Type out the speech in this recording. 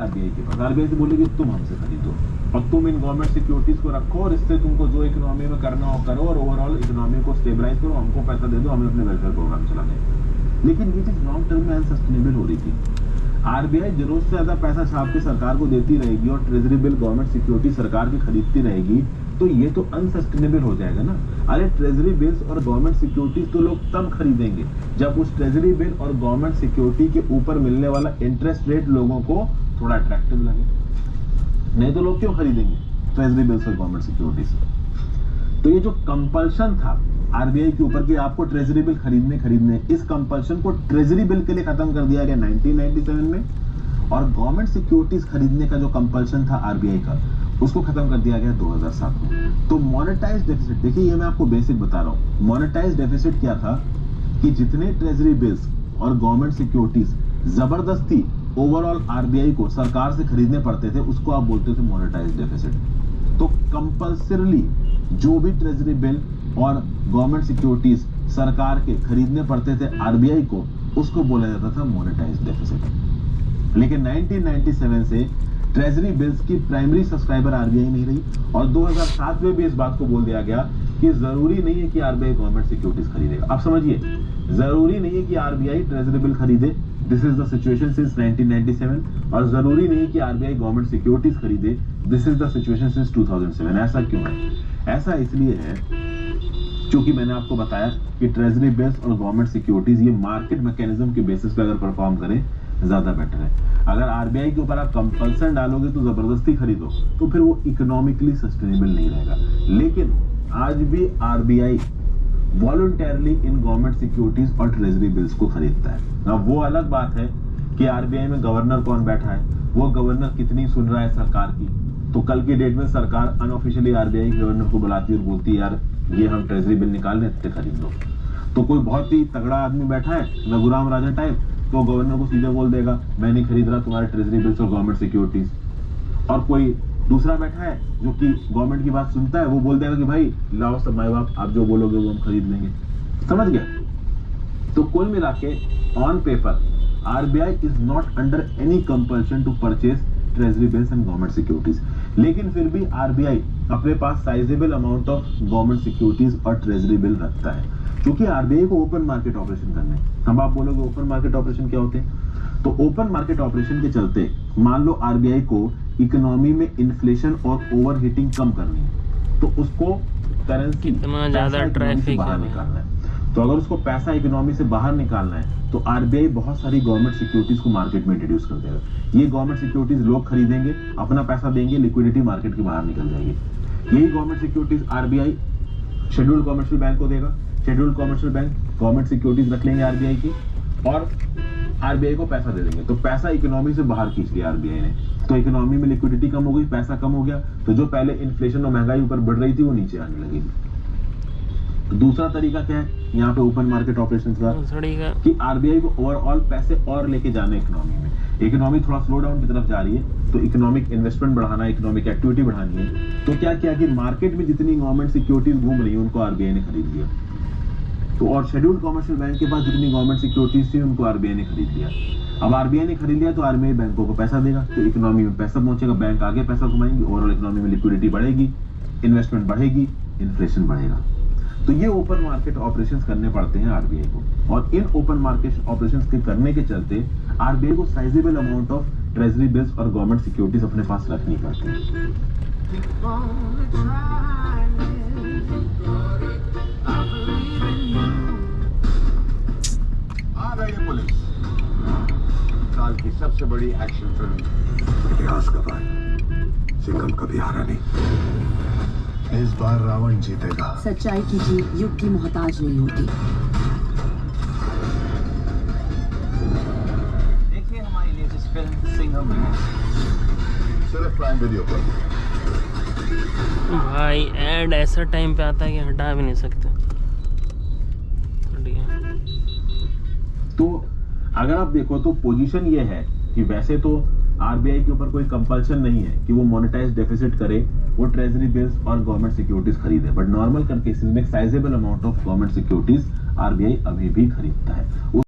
RBI के पास, RBI से बोलेगी तुम हमसे खरीदो और तुम इन गवर्नमेंट सिक्योरिटीज को रखो और इससे तुमको जो इकोनॉमी में करना हो करो और ओवरऑल इकोनॉमी को स्टेबलाइज करो, हमको पैसा दे दो, हमें अपने वेलफेयर प्रोग्राम चलाने हैं। लेकिन ये चीज लॉन्ग टर्म में अनसस्टेनेबल हो रही थी। आरबीआई जरूरत से ज्यादा पैसा छाप के सरकार को देती रहेगी और ट्रेजरी बिल गवर्नमेंट सिक्योरिटी सरकार की खरीदती रहेगी, तो ये तो अनसस्टेनेबल हो जाएगा ना। अरे ट्रेजरी बिल्स और गवर्नमेंट सिक्योरिटीज तो लोग तब खरीदेंगे जब उस ट्रेजरी बिल और गवर्नमेंट सिक्योरिटी के ऊपर मिलने वाला इंटरेस्ट रेट लोगों को थोड़ा अट्रैक्टिव लगे, नहीं तो लोग क्यों खरीदेंगे ट्रेजरी बिल्स और गवर्नमेंट सिक्योरिटीज। तो ये जो कंपल्शन था आरबीआई के ऊपर कि आपको ट्रेजरी बिल खरीदने, इस कंपल्शन को ट्रेजरी बिल के लिए खत्म कर दिया गया 1997 में, और गवर्नमेंट सिक्योरिटीज खरीदने का जो कंपल्शन था आरबीआई का, उसको खत्म कर दिया गया 2007 में। तो मॉनेटाइज डेफिसिट, देखिए ये मैं आपको बेसिक बता रहा हूं, मॉनेटाइज डेफिसिट क्या था कि जितने ट्रेजरी बिल्स और गवर्नमेंट सिक्योरिटीज जबरदस्ती ओवरऑल आरबीआई को सरकार से खरीदने पड़ते थे, उसको आप बोलते थे मॉनेटाइज डेफिसिट। तो कंपल्सरली जो भी ट्रेजरी बिल और गवर्नमेंट सिक्योरिटीज सरकार के खरीदने पड़ते थे आरबीआई को, उसको बोला जाता था मॉनेटाइज डेफिसिट। लेकिन 1997 से ट्रेजरी बिल्स की प्राइमरी सब्सक्राइबर आरबीआई नहीं रही, और 2007 में भी इस बात को बोल दिया गया कि जरूरी नहीं है कि आरबीआई गवर्नमेंट सिक्योरिटीज खरीदेगा। आप समझिए, जरूरी नहीं है कि आरबीआई ट्रेजरी बिल खरीदे, this is the situation since 1997, और जरूरी नहीं है कि आरबीआई गवर्नमेंट सिक्योरिटीज खरीदे, this is the situation since 2007। ऐसा क्यों है? ऐसा इसलिए है क्योंकि मैंने आपको बताया कि ट्रेजरी बिल्स और गवर्नमेंट सिक्योरिटीज ये मार्केट मैकेनिज्म के बेसिस पे अगर परफॉर्म करें ज्यादा बेटर है। अगर आरबीआई के ऊपर आप कंपल्सन डालोगे तो जबरदस्ती खरीदो, तो फिर वो इकोनॉमिकली सस्टेनेबल नहीं रहेगा। लेकिन आज भी RBI voluntarily in government securities और ट्रेजरी बिल्स को खरीदता है। अब वो अलग बात है कि आरबीआई में गवर्नर कौन बैठा है, वो गवर्नर कितनी सुन रहा है सरकार की। तो कल की डेट में सरकार अनऑफिशियली आरबीआई गवर्नर को बुलाती है और बोलती है यार ये हम ट्रेजरी बिल निकाल रहे हैं, खरीद लो। तो कोई बहुत ही तगड़ा आदमी बैठा है रघुराम राजा टाइप, तो गवर्नर को सीधे बोल देगा मैं नहीं खरीद रहा तुम्हारे ट्रेजरी बिल्स और गवर्नमेंट सिक्योरिटीज। और कोई दूसरा बैठा है जो कि गवर्नमेंट की बात सुनता है, वो बोल देगा कि भाई लाओ सब माई बाप, आप जो बोलोगे वो हम खरीद लेंगे। समझ गया? तो कुल मिला के on paper RBI is not under any compulsion to purchase treasury bills and government securities. लेकिन फिर भी आरबीआई अपने पास sizeable amount of government securities और ट्रेजरी बिल रखता है, क्योंकि आरबीआई को ओपन मार्केट ऑपरेशन करने हैं। अब आप बोलोगे ओपन मार्केट ऑपरेशन क्या होते हैं? तो ओपन मार्केट ऑपरेशन के चलते मान लो आरबीआई को इकोनॉमी में इन्फ्लेशन और ओवरहीटिंग कम करनी है, तो उसको करेंसी कितना ज्यादा ट्रैफिक बाहर निकालना है। तो अगर उसको पैसा इकोनॉमी से बाहर निकालना है तो आरबीआई बहुत सारी गवर्नमेंट सिक्योरिटीज को मार्केट में इंट्रोड्यूस कर देगा। ये गवर्नमेंट सिक्योरिटीज लोग खरीदेंगे, अपना पैसा देंगे, लिक्विडिटी मार्केट के बाहर निकल जाएगी। यही government securities RBI scheduled commercial bank को देगा, scheduled commercial bank government securities रख लेंगे आरबीआई की और आरबीआई को पैसा दे देंगे। तो पैसा इकोनॉमी से बाहर खींच लिया आरबीआई ने, तो इकोनॉमी में लिक्विडिटी कम हो गई, पैसा कम हो गया, तो जो पहले इन्फ्लेशन और महंगाई ऊपर बढ़ रही थी वो नीचे आने लगेगी। तो दूसरा तरीका क्या है यहाँ पे ओपन मार्केट ऑपरेशंस का, कि आरबीआई को ओवरऑल पैसे और लेके जाना इकोनॉमी में। इकोनॉमी थोड़ा स्लो डाउन की तरफ जा रही है, तो इकोनॉमिक इन्वेस्टमेंट बढ़ाना, इकोनॉमिक एक्टिविटी बढ़ानी है। तो क्या किया कि मार्केट में जितनी गवर्नमेंट सिक्योरिटीज घूम रही है उनको आरबीआई ने खरीद लिया। तो और शेड्यूल्ड कॉमर्शियल बैंक के पास जितनी गवर्नमेंट सिक्योरिटीज थी उनको आरबीआई ने खरीद लिया। अब आरबीआई ने खरीद लिया तो आरबीआई बैंकों को पैसा देगा, तो इकोनॉमी में पैसा पहुंचेगा, बैंक आगे पैसा घुमाएंगे, ओवरऑल इकोनॉमी में लिक्विडिटी बढ़ेगी, इन्वेस्टमेंट बढ़ेगी, इन्फ्लेशन बढ़ेगा। तो ये ओपन मार्केट ऑपरेशंस करने पड़ते हैं आरबीआई को, और इन ओपन मार्केट ऑपरेशंस के करने के चलते आरबीआई को sizeable amount of treasury bills और गवर्नमेंट सिक्योरिटीज अपने पास रखनी पड़ती है। आ गई पुलिस, साल की सबसे बड़ी एक्शन फिल्म। इतिहास गवाह, सिंघम कभी हारा नहीं। इस बार रावण जीतेगा। सच्चाई की जीत युग की मोहताज नहीं होती। देखिए हमारी लेटेस्ट फिल्म सिंघम सिर्फ प्राइम वीडियो पर। भाई एड ऐसा टाइम पे आता है कि हटा भी नहीं सकते। तो अगर आप देखो तो पोजीशन ये है कि वैसे तो आरबीआई के ऊपर कोई कंपल्शन नहीं है कि वो मोनेटाइज डेफिसिट करे, वो ट्रेजरी बिल्स और गवर्नमेंट सिक्योरिटीज खरीदे, बट नॉर्मल केसेस में sizeable amount of government securities RBI अभी भी खरीदता है।